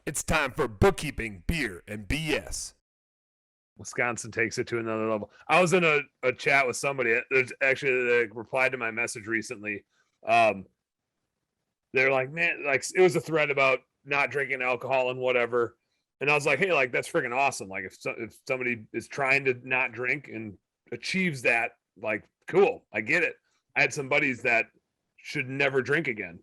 It's time for bookkeeping, beer, and BS. Wisconsin takes it to another level. I was in a chat with somebody. There's actually they replied to my message recently. They're like, man, like it was a thread about not drinking alcohol and whatever. And I was like, hey, like that's freaking awesome. Like if somebody is trying to not drink and achieves that, like cool, I get it. I had some buddies that should never drink again.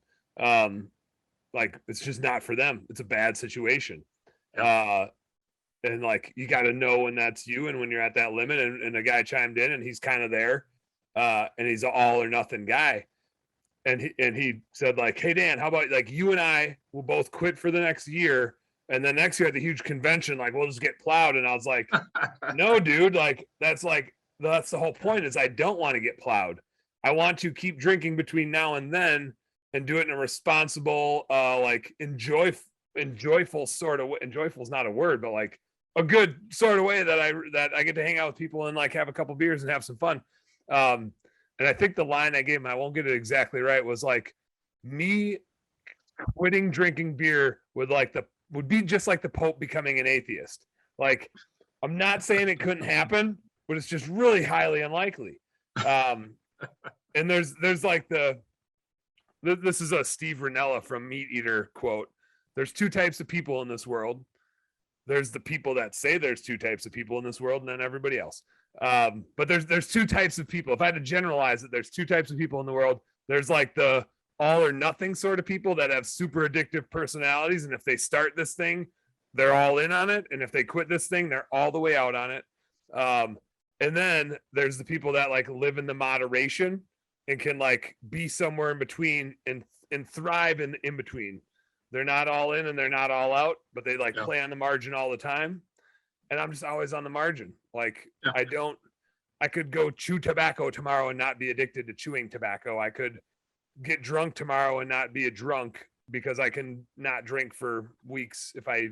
Like it's just not for them. It's a bad situation. And like you got to know when that's you and when you're at that limit. And a guy chimed in and he's kind of there, and he's an all or nothing guy. And he said like, hey Dan, how about like you and I will both quit for the next year, and then next year at the huge convention, like we'll just get plowed. And I was like, no, dude, like that's the whole point is I don't want to get plowed. I want to keep drinking between now and then and do it in a responsible, like enjoyful sort of way. Enjoyful is not a word, but like a good sort of way that I get to hang out with people and like have a couple beers and have some fun. And I think the line I gave him, I won't get it exactly right, was like me quitting drinking beer would be just like the Pope becoming an atheist. Like I'm not saying it couldn't happen, but it's just really highly unlikely. And there's like this is a Steve Rinella from Meat Eater quote. There's two types of people in this world. There's the people that say there's two types of people in this world, and then everybody else. But there's two types of people. If I had to generalize it, there's two types of people in the world. There's like the all or nothing sort of people that have super addictive personalities, and if they start this thing, they're all in on it, and if they quit this thing, they're all the way out on it. And then there's the people that like live in the moderation and can like be somewhere in between and thrive in between. They're not all in and they're not all out, but they like play on the margin all the time. And I'm just always on the margin. Like I could go chew tobacco tomorrow and not be addicted to chewing tobacco. I could get drunk tomorrow and not be a drunk because I can not drink for weeks if I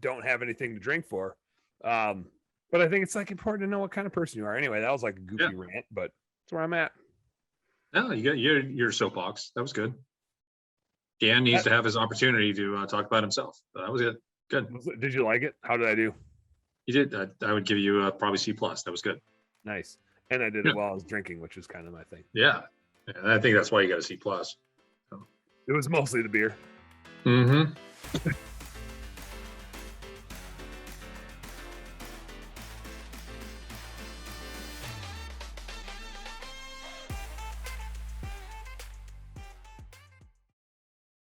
don't have anything to drink for. But I think it's like important to know what kind of person you are. Anyway, that was like a goofy rant, but that's where I'm at. No, you got your soapbox. That was good. Dan needs to have his opportunity to talk about himself. That was it. Good. Did you like it? How did I do? You did. I would give you probably C+. That was good. Nice. And I did it while I was drinking, which is kind of my thing. Yeah. And I think that's why you got a C+. It was mostly the beer. Mm-hmm.